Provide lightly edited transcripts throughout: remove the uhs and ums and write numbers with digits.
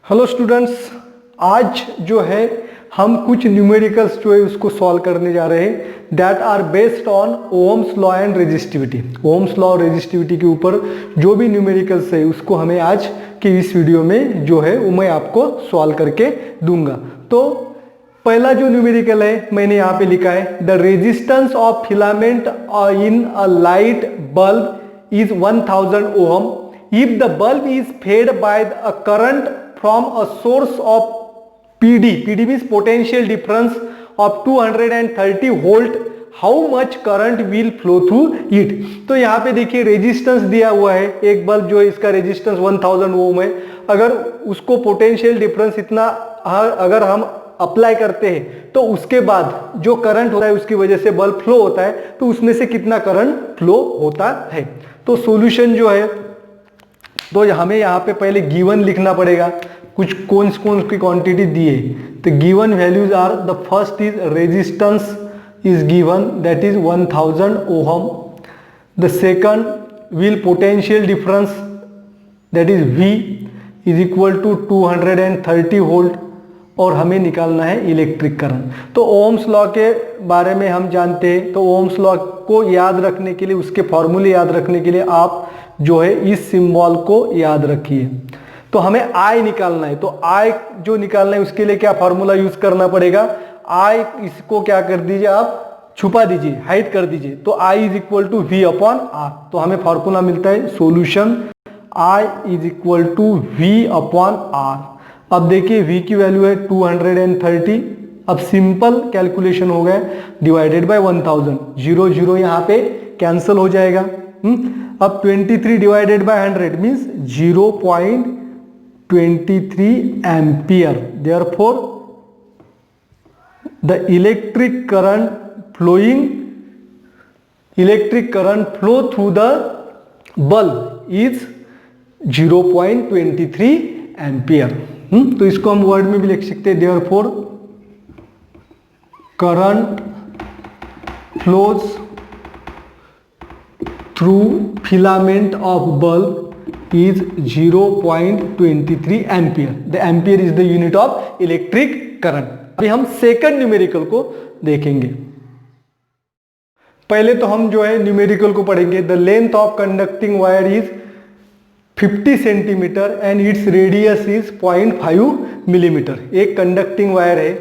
Hello students, आज जो है हम कुछ न्यूमेरिकल्स जो है उसको सॉल्व करने जा रहे हैं that are based on Ohm's law and resistivity. Ohm's law और रेजिस्टिविटी के ऊपर जो भी न्यूमेरिकल्स है उसको हमें आज की इस वीडियो में जो है वो मैं आपको सॉल्व करके दूंगा। तो पहला जो न्यूमेरिकल है मैंने यहाँ पे लिखा है the resistance of filament in a light bulb is 1000 ohm if the bulb is fed by a current from a source of PD means potential difference of 230 volt, how much current will flow through it। तो यहाँ पे देखिए resistance दिया हुआ है, एक bulb जो है इसका रेजिस्टेंस 1000 ओम है। अगर उसको पोटेंशियल डिफरेंस इतना अगर हम अप्लाई करते हैं तो उसके बाद जो करंट होता है उसकी वजह से बल्ब फ्लो होता है, तो उसमें से कितना करंट फ्लो होता है। तो सॉल्यूशन जो है तो हमें यहाँ पे पहले गिवन लिखना पड़ेगा, कुछ कौन की क्वांटिटी दी है। तो given values are the first is resistance is given that is 1000 ohm. The second wheel potential difference that is V is equal to 230 volt और हमें निकालना है इलेक्ट्रिक करंट। तो ओम्स लॉ के बारे में हम जानते हैं, तो ओम्स लॉ को याद रखने के लिए, उसके फॉर्मूले याद रखने के लिए आप जो है इस सिंबल को याद रखिए। तो हमें I निकालना है, तो I जो निकालना है उसके लिए क्या फॉर्मूला यूज करना पड़ेगा। I इसको क्या कर दीजिए, आप छुपा दीजिए, हाइड कर दीजिए। तो I is equal to V upon R। तो हमें फॉर्मूला मिलता है solution I is equal to V upon R। अब देखिए V की वैल्यू है 230। अब सिंपल कैलकुलेशन हो गया, डिवाइडेड बाय 1000, 0 0 यहाँ पे कैंसिल हो जाएगा। अब 23 divided by 100 means 0.23 ampere. Therefore the electric current flow through the bulb is 0.23 ampere. तो इसको हम वर्ड में भी लिख सकते हैं, therefore current flows through filament of bulb is 0.23 ampere. The ampere is the unit of electric current. अभी हम सेकंड न्यूमेरिकल को देखेंगे। पहले तो हम जो है न्यूमेरिकल को पढ़ेंगे। The length of conducting wire is 50 centimetre and its radius is 0.5 millimetre. एक कंडक्टिंग वायर है,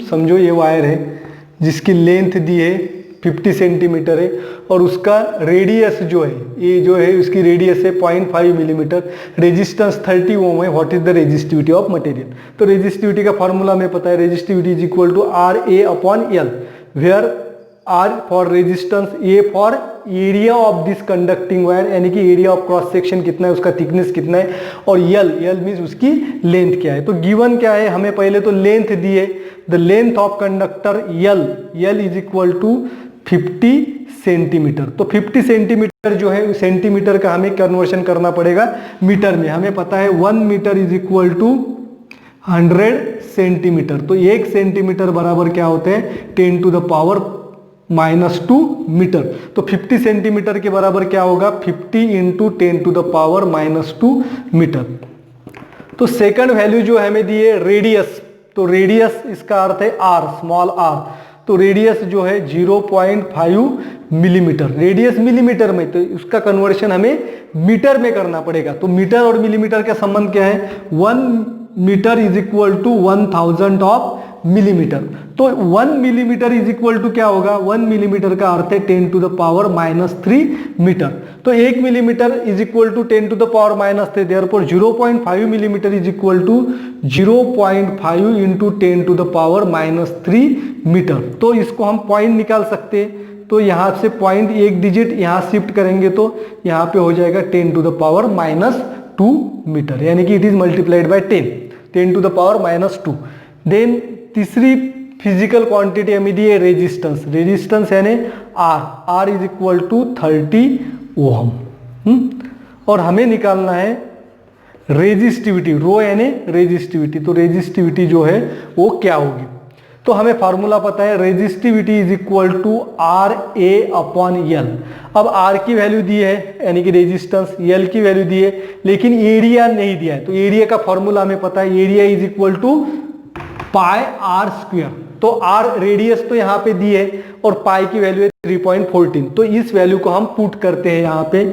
समझो ये वायर है जिसकी लेंथ दी है 50 सेंटीमीटर है और उसका रेडियस जो है, ये जो है उसकी रेडियस है 0.5 मिलीमीटर। रेजिस्टेंस 30 ओम है। What is the resistivity of material. तो रेजिस्टिविटी का फॉर्मूला हमें पता है, resistivity is equal to RA upon L, where R for resistance, A for area of this conducting wire, यानी कि एरिया ऑफ क्रॉस सेक्शन कितना है, उसका थिकनेस कितना है, और L मीन्स उसकी लेंथ क्या है। तो गिवन क्या है, हमें पहले तो लेंथ दी है, the length of conductor L is equal to 50 centimetre. तो 50 सेंटीमीटर जो है सेंटीमीटर का हमें कन्वर्शन करना पड़ेगा मीटर में। हमें पता है 1 metre is equal to 100 centimetre. तो 1 सेंटीमीटर बराबर क्या होते हैं, 10 टू द पावर -2 मीटर। तो 50 सेंटीमीटर के बराबर क्या होगा, 50 into 10 to the power -2 metre. तो सेकंड वैल्यू जो हमें दी है रेडियस, तो रेडियस इसका अर्थ है R, स्मॉल r। तो रेडियस जो है 0.5 मिलीमीटर। रेडियस मिलीमीटर में, तो उसका कन्वर्शन हमें मीटर में करना पड़ेगा। तो मीटर और मिलीमीटर का संबंध क्या है, 1 metre is equal to 1000 of millimetre. तो 1 मिलीमीटर इज इक्वल टू क्या होगा, 1 मिलीमीटर का अर्थ है 10 टू द पावर -3 मीटर। तो 1 millimetre is equal to 10 to the power -3, therefore 0.5 millimetre is equal to 0.5 into 10 to the power -3 metre. तो इसको हम point निकाल सकते हैं। तो यहाँ से पॉइंट एक डिजिट यहाँ शिफ्ट करेंगे तो यहाँ पे हो जाएगा 10 टू द पावर -2 मीटर, यानी कि it is multiplied by 10 to the power -2। Then तीसरी फिजिकल क्वांटिटी हमें दी है रेजिस्टेंस यानी R is equal to 30 ohm. और हमें निकालना है रेजिस्टिविटी, रो यानी रेजिस्टिविटी। तो रेजिस्टिविटी जो है वो क्या होगी, तो हमें फार्मूला पता है resistivity is equal to R A upon L. अब आर की वैल्यू दी है यानी कि रेजिस्टेंस, यल की वैल्यू दी है, लेकिन एरिया नहीं दिया है। तो एरिया का फॉर्मूला हमें पता है, area is equal to pi R square. तो आर रेडियस तो यहाँ पे दी है और पाई की वैल्यू है 3.14। तो इस वैल्यू को हम पुट करते हैं यहाँ पे,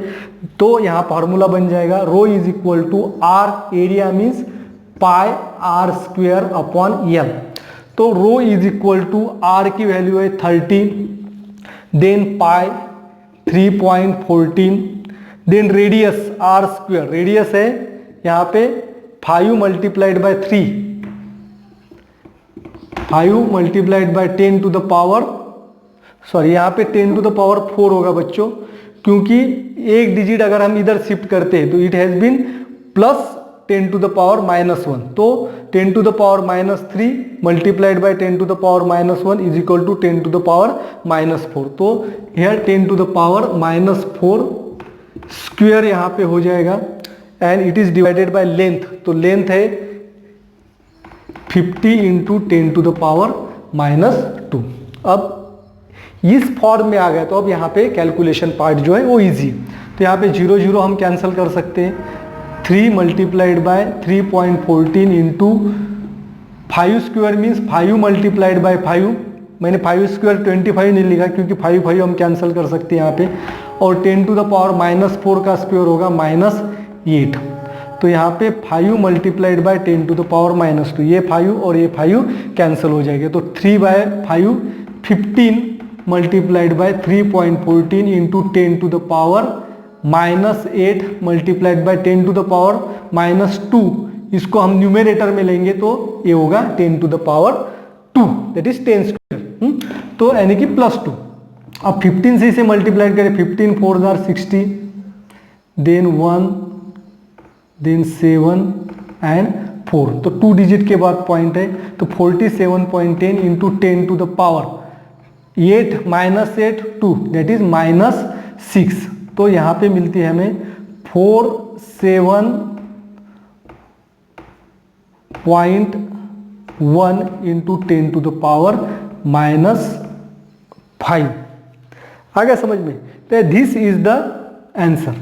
तो यहाँ फॉर्मूला बन जाएगा rho is equal to R, area means pi R square upon L. तो rho is equal to R की वैल्यू है 30, then pi 3.14, then radius R square, radius है यहाँ पे 5 multiplied by 3, 5 multiplied by 10 to the power, sorry यहाँ पे 10 to the power 4 होगा बच्चों, क्योंकि एक डिजिट अगर हम इधर शिफ्ट करते हैं तो it has been plus 10 to the power -1। तो 10 to the power -3 multiplied by 10 to the power -1 is equal to 10 to the power -4। तो here 10 to the power -4 square यहाँ पे हो जाएगा and it is divided by length. तो length है 50 into 10 to the power -2। अब इस फॉर्म में आ गया तो अब यहाँ पे कैलकुलेशन पार्ट जो है वो इजी। तो यहाँ पे 0 0 हम कैंसिल कर सकते हैं, 3 multiplied by 3.14 into 5 square means 5 multiplied bye 5, मैंने 5 स्क्वायर 25 नहीं लिखा क्योंकि 5 हम कैंसिल कर सकते हैं यहाँ पे, और 10 टू द पावर -4 का स्क्वायर होगा -8। तो यहाँ पे 5 multiplied by 10 to the power -2, ये 5 और ये 5 कैंसिल हो जाएगा। तो 3 by 5 15 multiplied by 3.14 into 10 to the power -8 multiplied by 10 to the power -2, इसको हम न्यूमेरेटर में लेंगे तो ये होगा 10 to the power 2, that is 10 square. तो यानी कि +2। अब 15 से इसे मल्टीप्लाइड करें, 15 4 जार 60, देन 1, देन 7 एंड 4। तो 2 डिजिट के बाद पॉइंट है, तो 47.10 into 10 to the power 8 -8 2 that is -6। तो यहाँ पे मिलती है हमें 47.1 इंटू 10 टू द पावर -5। आ गया समझ में? तो दिस इज द आंसर।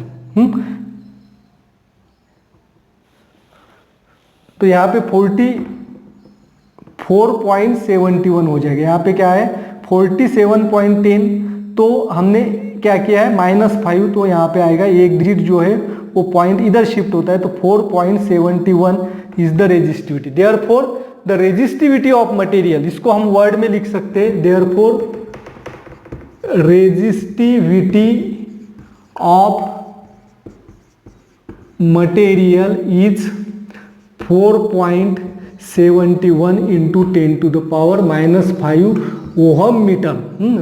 तो यहाँ पे 44.71 हो जाएगा। यहाँ पे क्या है 47.10, तो हमने क्या किया है -5, तो यहाँ पे आएगा एक डिजिट जो है वो पॉइंट इधर शिफ्ट होता है, तो 4.71 is the resistivity. Therefore the resistivity of material, इसको हम वर्ड में लिख सकते हैं, therefore resistivity of material is 4.71 into 10 to the power -5 ohm metre.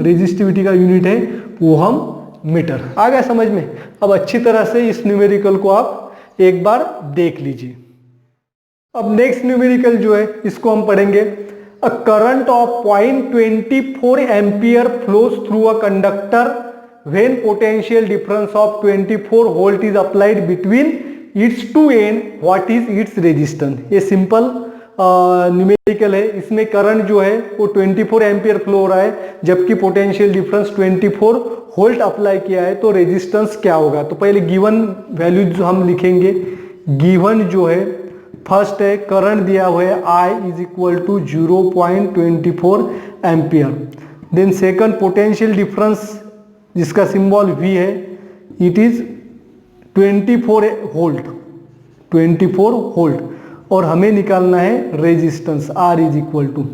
Resistivity का यूनिट है ओहम मीटर। आ गया समझ में? अब अच्छी तरह से इस न्यूमेरिकल को आप एक बार देख लीजिए। अब नेक्स्ट न्यूमेरिकल जो है इसको हम पढ़ेंगे। A current of 0.24 ampere flows through a conductor when potential difference of 24 volt is applied between its two end, what is its resistance. ये सिंपल न्यूमेरिकल है। इसमें करंट जो है वो 24 एम्पियर फ्लो हो रहा है, जबकि पोटेंशियल डिफरेंस 24 वोल्ट अप्लाई किया है, तो रेजिस्टेंस क्या होगा। तो पहले गिवन वैल्यू जो हम लिखेंगे, गिवन जो है फर्स्ट है करंट दिया हुआ है I is equal to 0.24 ampere. Then second potential difference जिसका सिंबल V है, इट इज 24 वोल्ट, 24 वोल्ट, और हमें निकालना है resistance R is equal to,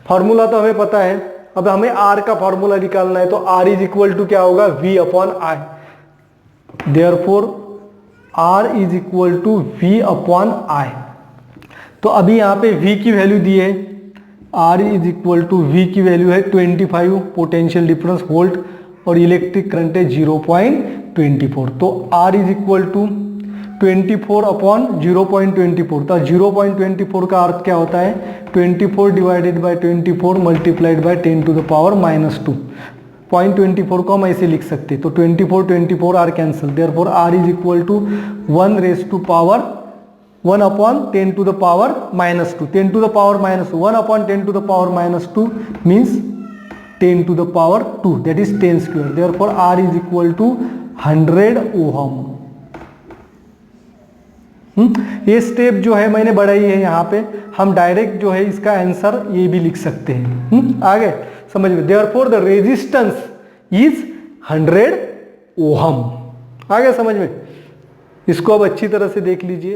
formula तो हमें पता है, अब हमें R का फॉर्मूला निकालना है, तो R इज इक्वल टू क्या होगा V upon I। Therefore R is equal to V upon I। तो अभी यहाँ पे V की वैल्यू दी है, R is equal to V की वैल्यू है 25 पोटेंशियल डिफरेंस वोल्ट और इलेक्ट्रिक करंट है 0.24। तो R is equal to 24 upon 0.24। तो 0.24 का अर्थ क्या होता है 24 divided by 24 multiplied by 10 to the power -2। 0.24 को हम ऐसे लिख सकते हैं, तो 24 24 are cancel, therefore R is equal to 1 raise to power 1 upon 10 to the power minus 2. 10 to the power minus 1 upon 10 to the power minus 2 means 10 to the power 2, that is 10 square. Therefore R is equal to 100 ohm. ये step जो है मैंने बढ़ाई है यहाँ पे, हम direct जो है इसका आंसर ये भी लिख सकते हैं। आगे समझ में, therefore the resistance is 100 ohm. आगे समझ में, इसको अब अच्छी तरह से देख लीजिए।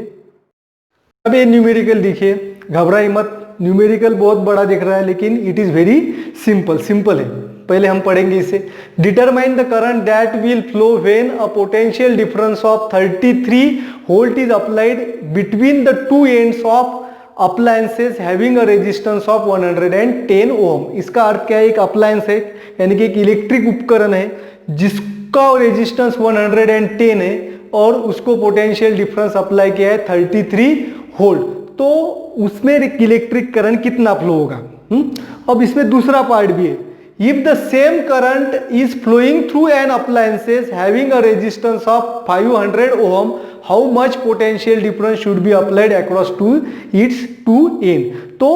अब ये न्यूमेरिकल देखिए, घबराई मत, न्यूमेरिकल बहुत बड़ा दिख रहा है लेकिन इट इज वेरी सिंपल है। पहले हम पढ़ेंगे इसे। Determine the current that will flow when a potential difference of 33 volt is applied between the two ends of appliances having a resistance of 110 ओम। इसका अर्थ क्या है, एक अप्लायंस है यानी कि एक इलेक्ट्रिक उपकरण है जिसका रेजिस्टेंस 110 है और उसको पोटेंशियल डिफरेंस अप्लाई किया है 33 वोल्ट, तो उसमें इलेक्ट्रिक करंट कितना फ्लो होगा। अब इसमें दूसरा पार्ट भी है, if the same current is flowing through an appliances having a resistance of 500 ohm, how much potential difference should be applied across to its two end. तो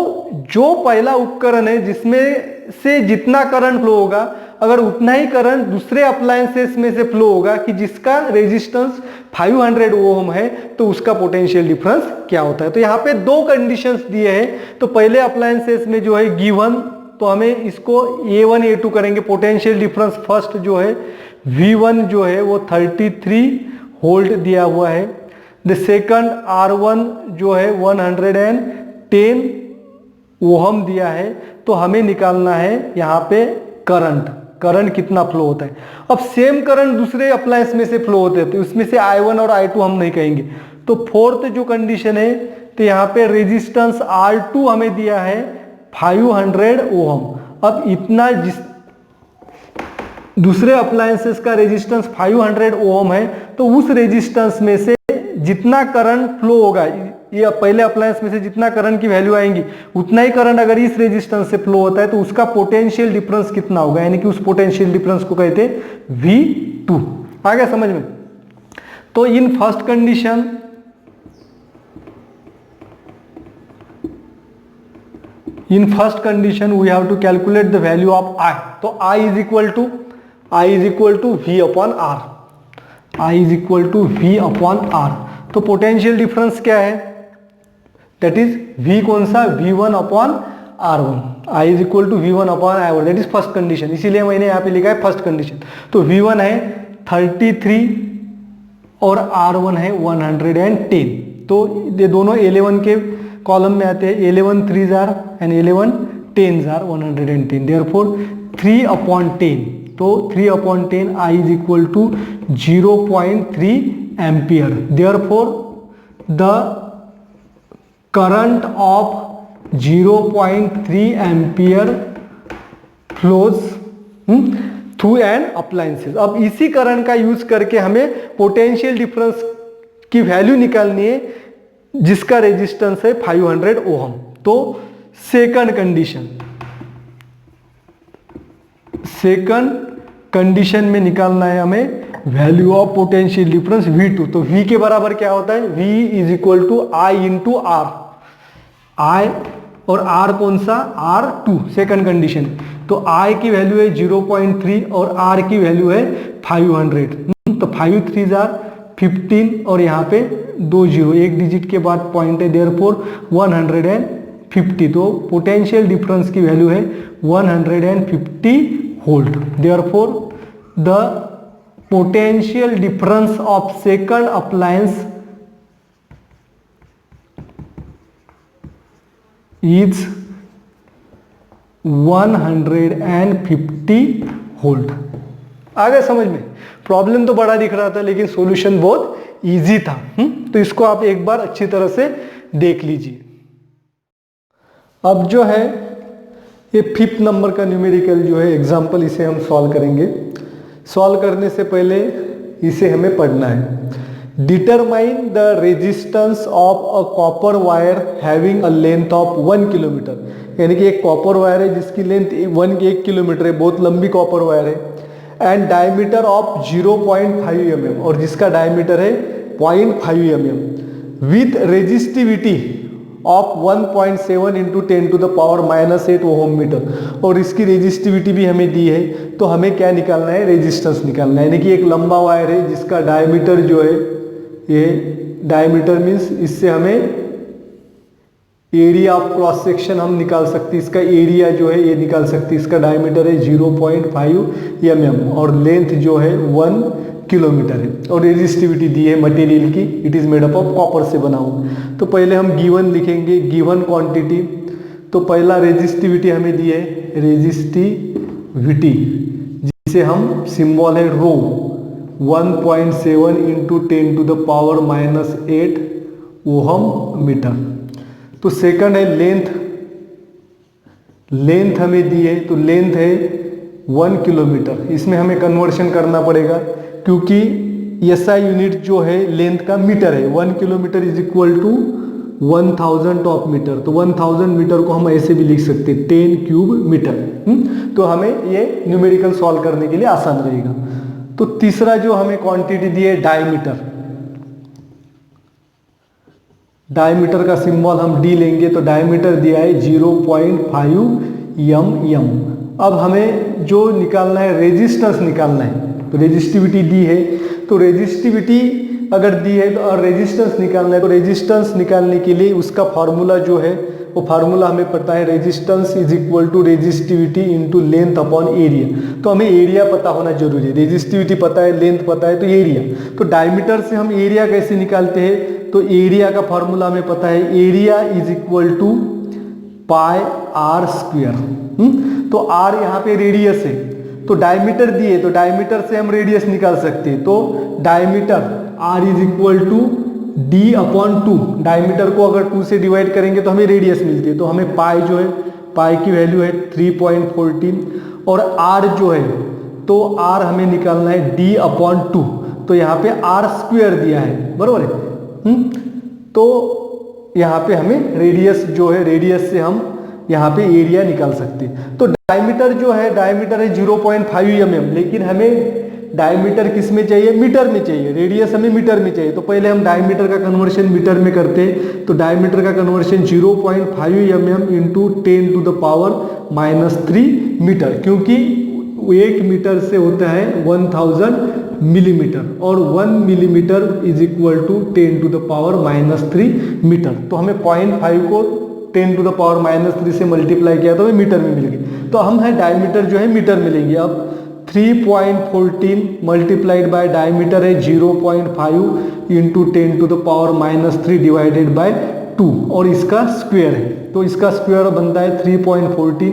जो पहला उपकरण है जिसमें से जितना करंट फ्लो होगा, अगर उतना ही करंट दूसरे अप्लायंसेस में से फ्लो होगा कि जिसका रेजिस्टेंस 500 ओम है, तो उसका पोटेंशियल डिफरेंस क्या होता है। तो यहाँ पे दो कंडीशंस दिए हैं। तो पहले अप्लायंसेस में जो है गिवन, तो हमें इसको A1 A2 करेंगे। पोटेंशियल डिफरेंस फर्स्ट जो है V1 जो है वो 33 वोल्ट दिया हुआ है। द सेकंड R1 जो है 110 ओहम दिया है। तो हमें निकालना है यहाँ पे करंट कितना फ्लो होता है। अब सेम करंट दूसरे अप्लायंस में से फ्लो होते हैं, तो उसमें से I1 और I2 हम नहीं कहेंगे। तो फोर्थ जो कंडीशन है, तो यहाँ पे रेजिस्टेंस R2 हमें दिया है 500 ओहम। अब इतना जिस दूसरे अप्लायंसेस का रेजिस्टेंस 500 ओहम है, तो उस रेजिस्टेंस में से जितना करंट फ्लो होगा, ये पहले अप्लायंस में से जितना करंट की वैल्यू आएंगी, उतना ही करंट अगर इस रेजिस्टेंस से फ्लो होता है तो उसका पोटेंशियल डिफरेंस कितना होगा, यानी कि उस पोटेंशियल डिफरेंस को कहते हैं V2। आ गया समझ में। तो in first condition we have to calculate the value of I। तो I is equal to V upon R। I is equal to V upon R। तो पोटेंशियल डिफरेंस क्या है, दैट इज V कौन सा, V1 upon R1। I is equal to V1 upon R1, that is first condition, इसीलिए मैंने यहाँ पे लिखा है फर्स्ट कंडीशन। तो V1 है 33 और R1 है 110। तो ये दोनों 11 के कॉलम में आते हैं, 11 3s are and 11 10s are 110, therefore 3 upon 10। तो 3 upon 10 I is equal to 0.3 ampere. Therefore the current of 0.3 ampere flows through an appliances. अब इसी करंट का यूज करके हमें पोटेंशियल डिफरेंस की वैल्यू निकालनी है जिसका रेजिस्टेंस है 500 ओहम। तो सेकंड कंडीशन में निकालना है हमें value of potential difference V2। तो V के बराबर क्या होता है, V is equal to I into R। I और R कौन सा, R2 सेकंड कंडीशन। तो I की वैल्यू है 0.3 और R की वैल्यू है 500। तो 5 3s are 15 और यहाँ पे 2 0, एक डिजिट के बाद पॉइंट है, देयरफॉर 150। तो पोटेंशियल डिफरेंस की वैल्यू है 150 volt. Therefore the potential difference of second appliance is 150 volt. आ गया समझ में। प्रॉब्लम तो बड़ा दिख रहा था लेकिन सॉल्यूशन बहुत इजी था। तो इसको आप एक बार अच्छी तरह से देख लीजिए। अब जो है ये 5th नंबर का न्यूमेरिकल जो है एग्जाम्पल, इसे हम सॉल्व करेंगे। सॉल्व करने से पहले इसे हमें पढ़ना है। Determine the resistance of a copper wire having a length of 1 kilometre. यानी कि एक कॉपर वायर है जिसकी लेंथ 1 किलोमीटर है, बहुत लंबी कॉपर वायर है, एंड डायमीटर ऑफ 0.5 mm, और जिसका डायमीटर है 0.5 mm। With resistivity of 1.7 into 10⁻⁻8 ohm metre, और इसकी रेजिस्टिविटी भी हमें दी है। तो हमें क्या निकालना है, रेजिस्टेंस निकालना है। यानी कि एक लंबा वायर है जिसका डायमीटर जो है, ये डायमीटर मीन्स इससे हमें एरिया ऑफ क्रॉस सेक्शन हम निकाल सकते हैं। इसका एरिया जो है ये निकाल सकते हैं। इसका डायमीटर है 0.5 mm और लेंथ जो है 1 किलोमीटर है, और रेजिस्टिविटी दी है मटेरियल की, it is made up of copper से बना हुआ। तो पहले हम गिवन लिखेंगे, गिवन क्वांटिटी। तो पहला रेजिस्टिविटी हमें दी है, रेजिस्टिविटी जिसे हम सिंबल है रो, 1.7 इंटू 10⁻⁸ ओहम मीटर। तो सेकंड है लेंथ, लेंथ हमें दी है, तो लेंथ है 1 किलोमीटर। इसमें हमें कन्वर्शन करना पड़ेगा क्योंकि एसआई यूनिट जो है लेंथ का मीटर है। 1 kilometre is equal to 1000 of metre. तो 1000 मीटर को हम ऐसे भी लिख सकते हैं 10 क्यूब मीटर। तो हमें ये न्यूमेरिकल सॉल्व करने के लिए आसान रहेगा। तो तीसरा जो हमें क्वांटिटी दी है डायमीटर, डायमीटर का सिंबल हम डी लेंगे। तो डायमीटर दिया है 0.5 mm। अब हमें जो निकालना है रेजिस्टेंस निकालना है। तो रेजिस्टिविटी दी है, तो रेजिस्टिविटी अगर दी है तो और रेजिस्टेंस निकालना है, तो रेजिस्टेंस निकालने के लिए उसका फार्मूला जो है वो फार्मूला हमें पता है, resistance is equal to resistivity into length upon area. तो हमें एरिया पता होना जरूरी है, रेजिस्टिविटी पता है, लेंथ पता है, तो एरिया। तो डायमीटर से हम एरिया कैसे निकालते हैं, तो एरिया का फार्मूला हमें पता है, area is equal to pi R square. तो आर यहाँ पे रेडियस है, तो डायमीटर दिए, तो डायमीटर से हम रेडियस निकाल सकते हैं। तो diameter R is equal to D upon 2। Diameter को अगर 2 से डिवाइड करेंगे तो हमें रेडियस मिलती है। तो हमें पाई जो है, पाई की वैल्यू है 3.14, और आर जो है तो आर हमें निकालना है डी अपॉन 2। तो यहाँ पे आर स्क्वायर दिया है, बरोबर है। तो यहाँ पे हमें रेडियस जो है, रेडियस से हम यहाँ पे एरिया निकाल सकते हैं। तो डायमीटर जो है, डायमीटर है 0.5 mm, लेकिन हमें डायमीटर किस में चाहिए, मीटर में चाहिए। रेडियस हमें मीटर में चाहिए। तो पहले हम डायमीटर का कन्वर्शन मीटर में करते हैं। तो डायमीटर का कन्वर्शन 0.5 mm इंटू 10⁻³ मीटर, क्योंकि 1 मीटर से होता है 1000 मिलीमीटर, और 1 millimetre is equal to 10⁻³ metre. तो हमें 0.5 को 10⁻³ से मल्टीप्लाई किया तो हमें मीटर में मिल गई। तो हम है डायमीटर जो है मीटर में लेंगे। अब 3.14 मल्टीप्लाइड बाय डायमीटर है 0.5 इंटू 10⁻³ डिवाइडेड बाय 2, और इसका स्क्वायर है। तो इसका स्क्वायर बनता है 3.14।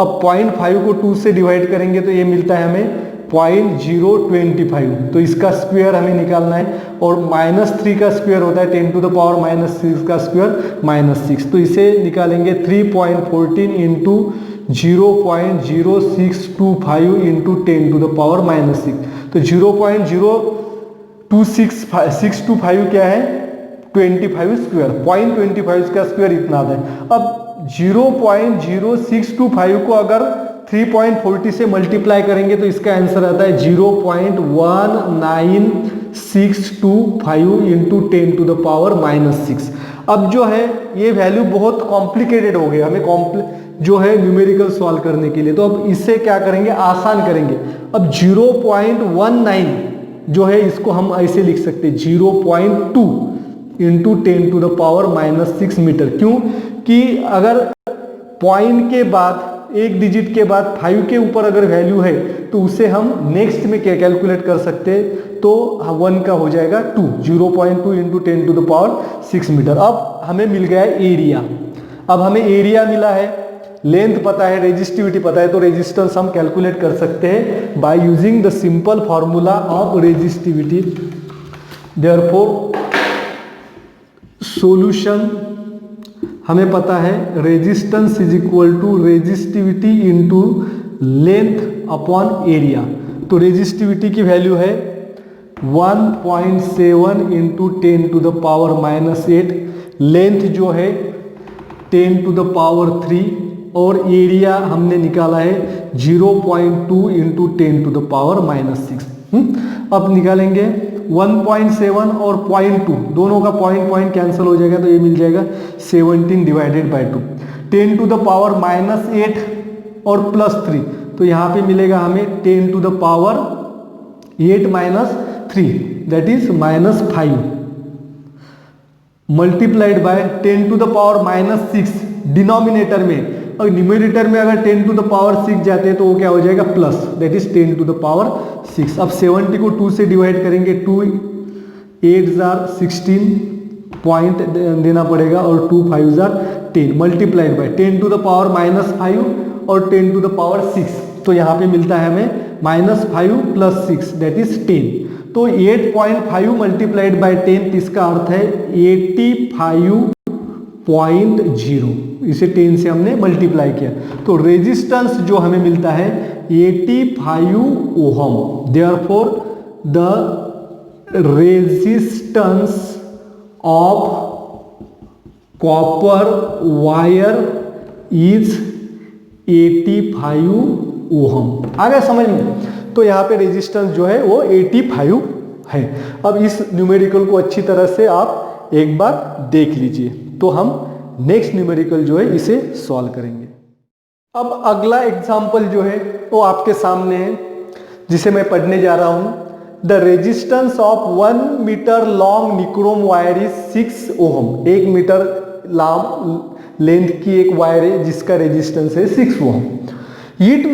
अब 0.5 को 2 से डिवाइड करेंगे तो ये मिलता है हमें 0.025। तो इसका स्क्वायर हमें निकालना है, और -3 का स्क्वायर होता है 10⁻⁻6 का स्क्वायर -6। तो इसे निकालेंगे 3.14 इंटू 0.0625 इंटू 10⁻⁻6। तो 0.02625 क्या है, 25 स्क्वायर, 0.25 का स्क्वायर इतना आता है। अब 0.0625 को अगर 3.40 से मल्टीप्लाई करेंगे तो इसका आंसर आता है 0.1965 इंटू 10⁻⁻6। अब जो है ये वैल्यू बहुत कॉम्प्लिकेटेड हो गया हमें जो है न्यूमेरिकल सॉल्व करने के लिए। तो अब इससे क्या करेंगे, आसान करेंगे। अब 0.19 जो है इसको हम ऐसे लिख सकते हैं 0.2 इंटू 10⁻⁻6 मीटर। क्यों कि अगर पॉइंट के बाद, एक डिजिट के बाद 5 के ऊपर अगर वैल्यू है तो उसे हम नेक्स्ट में क्या कैलकुलेट कर सकते हैं, तो 1 का हो जाएगा 2, 0.2 इंटू 10⁻6 मीटर। अब हमें मिल गया है एरिया। अब हमें एरिया मिला है, लेंथ पता है, रेजिस्टिविटी पता है, तो रेजिस्टेंस हम कैलकुलेट कर सकते हैं by using the simple formula of resistivity. Therefore solution हमें पता है resistance is equal to resistivity into length upon area. तो रेजिस्टिविटी की वैल्यू है 1.7 इंटू 10⁻⁻8, लेंथ जो है 10⁻3, और एरिया हमने निकाला है 0.2 इंटू 10⁻6। अब निकालेंगे 1.7 और 0.2 दोनों का पॉइंट कैंसिल हो जाएगा, तो ये मिल जाएगा 17 divided by 2। 10 to the power -8 और +3, तो यहाँ पे मिलेगा हमें 10 to the power 8 - 3 that is -5 multiplied by 10 to the power -6 denominator में, और न्यूमरेटर में अगर 10 टू द पावर 6 जाते हैं तो वो क्या हो जाएगा plus, that is 10 to the power 6। अब 70 को 2 से डिवाइड करेंगे, 2 8 जार 16 पॉइंट देना पड़ेगा और 2 5 जार 10 multiplied by 10 to the power -5 और 10 टू द पावर 6, तो यहाँ पे मिलता है हमें -5 + 6 दैट इज 10। तो 8.5 मल्टीप्लाइड बाय 10, इसका अर्थ है 85.0, इसे 10 से हमने मल्टीप्लाई किया, तो रेजिस्टेंस जो हमें मिलता है 85 ohm. Therefore the resistance of copper wire is 85 ohm. आ गया समझ में? तो यहाँ पे रेजिस्टेंस जो है वो 85 है। अब इस न्यूमेरिकल को अच्छी तरह से आप एक बार देख लीजिए, तो हम नेक्स्ट न्यूमेरिकल जो है इसे सॉल्व करेंगे। अब अगला एग्जाम्पल जो है वो आपके सामने है, जिसे मैं पढ़ने जा रहा हूं। The resistance of 1 metre long nichrome wire is 6 ohm. 1 metre length की एक वायर है जिसका रेजिस्टेंस है 6 ohm. If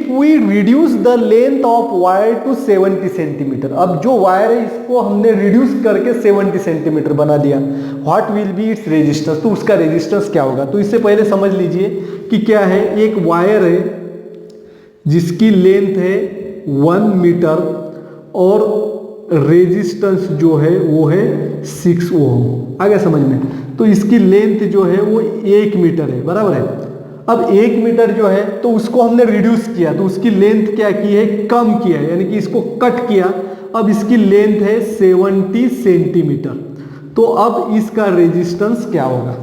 we reduce the length of wire to 70 centimetre, अब जो वायर है इसको हमने रिड्यूस करके 70 सेंटीमीटर बना दिया, what will be its resistance, तो उसका रेजिस्टेंस क्या होगा। तो इससे पहले समझ लीजिए कि क्या है, एक वायर है जिसकी लेंथ है 1 मीटर और रेजिस्टेंस जो है वो है 6 ओम। आ गया समझ में? तो इसकी लेंथ जो है वो 1 मीटर है, बराबर है। अब 1 मीटर जो है तो उसको हमने रिड्यूस किया, तो उसकी लेंथ क्या की है, कम किया है, यानी कि इसको कट किया। अब इसकी लेंथ है 70 सेंटीमीटर, तो अब इसका रेजिस्टेंस क्या होगा।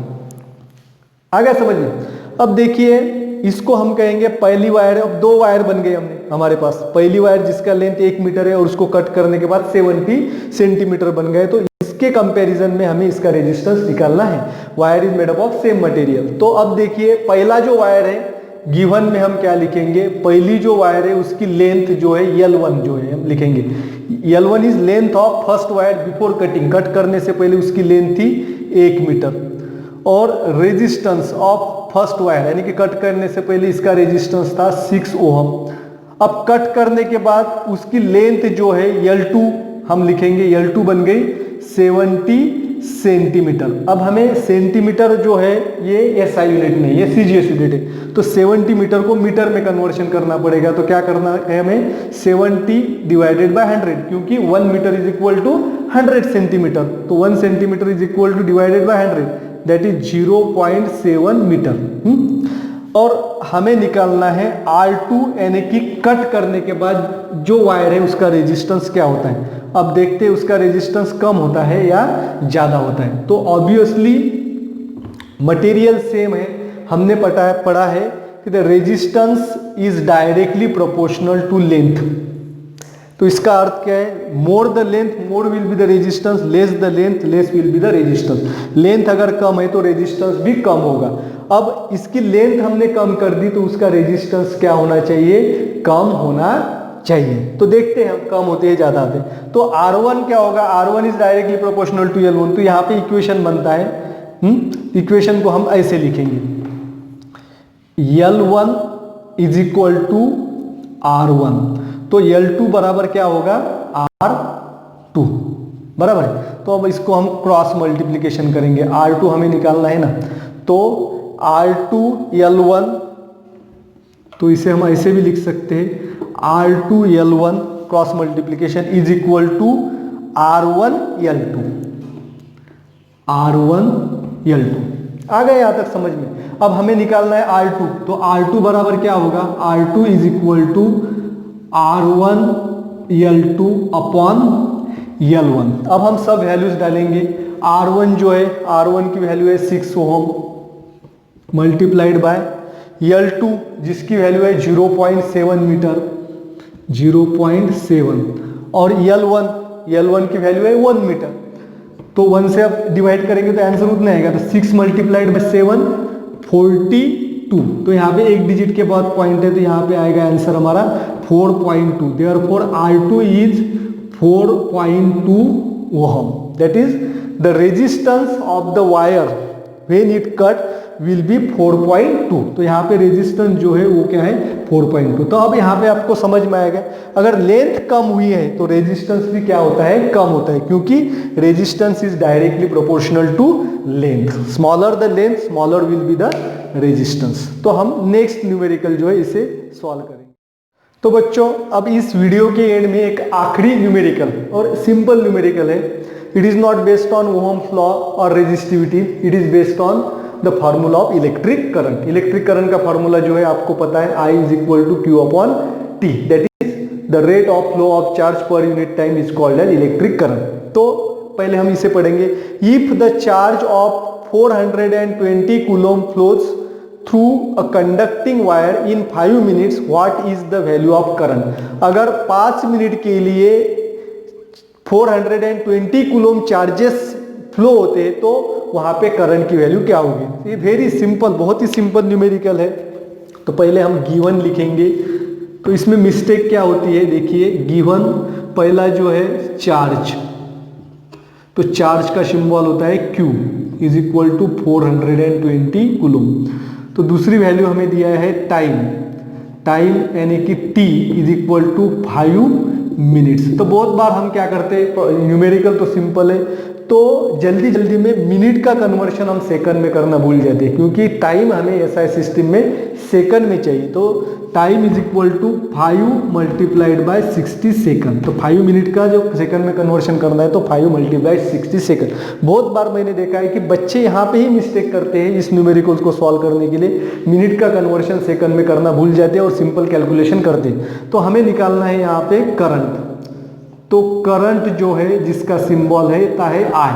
आ गया समझ में? अब देखिए, इसको हम कहेंगे पहली वायर है। अब 2 वायर बन गए हमने हमारे पास, पहली वायर जिसका लेंथ 1 मीटर है और उसको कट करने के बाद 70 सेंटीमीटर बन गए, तो इसके कंपैरिजन में हमें इसका रेजिस्टेंस निकालना है। Wire is made up of same material. तो अब देखिए, पहला जो वायर है गिवन में हम क्या लिखेंगे, पहली जो वायर है उसकी लेंथ जो है L1 जो है हम लिखेंगे, L1 is length of first wire before cutting, cut करने से पहले उसकी लेंथ थी 1 मीटर, और रेजिस्टेंस ऑफ फर्स्ट वायर यानी कि कट करने से पहले इसका रेजिस्टेंस था 6 ओहम। अब कट करने के बाद उसकी लेंथ जो है L2 हम लिखेंगे, L2 बन गई 70 सेंटीमीटर। अब हमें सेंटीमीटर जो है ये SI यूनिट नहीं, ये CGS यूनिट है, तो 70 मीटर को मीटर में कन्वर्शन करना पड़ेगा। तो क्या करना है हमें, 70 डिवाइडेड बाय 100, क्योंकि 1 metre is equal to 100 centimetre, तो 1 centimetre is equal to divided by 100 that is 0.7 metre. और हमें निकालना है R2 यानी कि कट करने के बाद जो वायर है उसका रेजिस्टेंस क्या होता है। अब देखते हैं उसका रेजिस्टेंस कम होता है या ज्यादा होता है। तो ऑब्वियसली मटेरियल सेम है, हमने पढ़ा है कि the resistance is directly proportional to length. तो इसका अर्थ क्या है, more the length more will be the resistance, less the length less will be the resistance. Length अगर कम है तो रेजिस्टेंस भी कम होगा। अब इसकी लेंथ हमने कम कर दी तो उसका रेजिस्टेंस क्या होना चाहिए, कम होना चाहिए। तो देखते हैं कम होते हैं ज्यादा होते हैं। तो R1 क्या होगा, R1 is directly proportional to L1। तो यहाँ पे इक्वेशन बनता है, इक्वेशन को हम ऐसे लिखेंगे, L1 is equal to R1, तो L2 बराबर क्या होगा, R2, बराबर है। तो अब इसको हम क्रॉस मल्टीप्लीकेशन करेंगे, R2 हमें निकालना है ना, तो R2 L1, तो इसे हम ऐसे भी लिख सकते हैं, R2 L1 cross multiplication is equal to R1 L2, R1 L2। आ गए यहां तक समझ में? अब हमें निकालना है R2, तो R2 बराबर क्या होगा, R2 is equal to R1 L2 upon L1। अब हम सब वैल्यूज डालेंगे। R1 जो है, R1 की वैल्यू है 6 ओम मल्टीप्लाइड बाय L2 जिसकी वैल्यू है 0.7 मीटर, 0.7, और L1 L1 की वैल्यू है 1 मीटर, तो 1 से आप डिवाइड करेंगे तो आंसर उतना आएगा, तो 6 मल्टीप्लाइड बाई 7 42। तो यहाँ पे एक डिजिट के बाद पॉइंट है, तो यहाँ पे आएगा आंसर हमारा 4.2। Therefore R2 is 4.2 ohm. That is the resistance of the wire when it cut will be 4.2। तो यहाँ पे रेजिस्टेंस जो है वो क्या है 4.2। तो अब यहाँ पे आपको समझ में आएगा, अगर लेंथ कम हुई है तो रेजिस्टेंस भी क्या होता है, कम होता है, क्योंकि resistance is directly proportional to length. Smaller the length smaller will be the resistance. तो हम नेक्स्ट न्यूमेरिकल जो है इसे सॉल्व करेंगे। तो बच्चों अब इस वीडियो के एंड में एक आखिरी न्यूमेरिकल और सिंपल न्यूमेरिकल है। It is not based on ohm's law और resistivity, it is based on the formula of electric current. इलेक्ट्रिक करंट का फार्मूला जो है आपको पता है, I is equal to Q upon T, that is the rate of flow of charge per unit time is called as electric current. तो पहले हम इसे पढ़ेंगे। If the charge of 420 coulomb flows through a conducting wire in 5 minutes, what is the value of current. अगर 5 minute के लिए 420 coulomb charges flow होते हैं तो वहां पे करंट की वैल्यू क्या होगी। ये वेरी सिंपल, बहुत ही सिंपल न्यूमेरिकल है। तो पहले हम गिवन लिखेंगे। तो इसमें मिस्टेक क्या होती है, देखिए गिवन पहला जो है चार्ज, तो चार्ज का सिंबल होता है Q is equal to 420 coulomb. तो दूसरी वैल्यू हमें दिया है टाइम, टाइम यानी कि T is equal to 5 minutes. तो बहुत बार हम क्या करते हैं, न्यूमेरिकल तो सिंपल है, तो जल्दी जल्दी में मिनट का कन्वर्शन हम सेकंड में करना भूल जाते हैं, क्योंकि टाइम हमें ऐसा सिस्टम में सेकंड में चाहिए। तो time is equal to 5 multiplied by 60 second. तो 5 मिनट का जो सेकंड में कन्वर्शन करना है तो 5 मल्टीप्लाइड 60 सेकंड। बहुत बार मैंने देखा है कि बच्चे यहाँ पे ही मिस्टेक करते हैं, इस न्यूमेरिकल्स को सॉल्व करने के लिए मिनट का कन्वर्शन सेकंड में करना भूल जाते हैं और सिंपल कैलकुलेशन करते हैं। तो हमें निकालना है यहाँ पे करंट। तो करंट जो है जिसका सिंबल है I,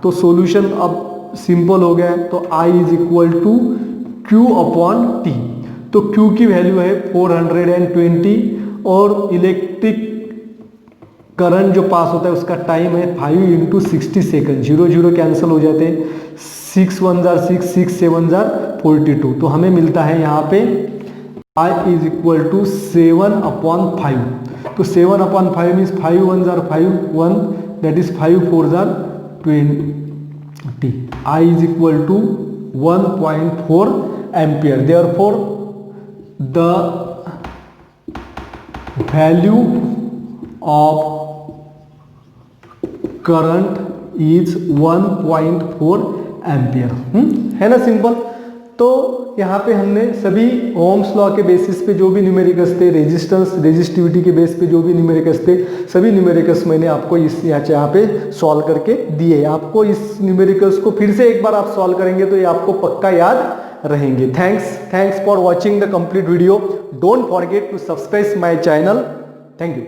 तो सॉल्यूशन अब सिंपल हो गया है। तो I is equal to Q upon T। तो Q की वैल्यू है 420 और इलेक्ट्रिक करंट जो पास होता है उसका टाइम है 5 इंटू 60 सेकेंड। 0 0 कैंसिल हो जाते हैं, 6 1 जार 6, 6 7 जार 42। तो हमें मिलता है यहाँ पे I is equal to 7 upon 5। तो 7 अपॉन 5 मीन्स 5 1 जार 5 1, दैट इज 5 4 जार 20। I is equal to 1.4 ampere. Therefore the value of current is 1.4 ampere. है ना सिंपल। तो यहाँ पे हमने सभी ओम्स लॉ के बेसिस पे जो भी न्यूमेरिकल्स थे, रेजिस्टेंस रेजिस्टिविटी के बेस पे जो भी न्यूमेरिकल्स थे, सभी न्यूमेरिकल्स मैंने आपको इस यहाँ पे सॉल्व करके दिए। आपको इस न्यूमेरिकल्स को फिर से एक बार आप सॉल्व करेंगे तो ये आपको पक्का याद रहेंगे। Thanks for watching the complete video. Don't forget to subscribe my channel. Thank you.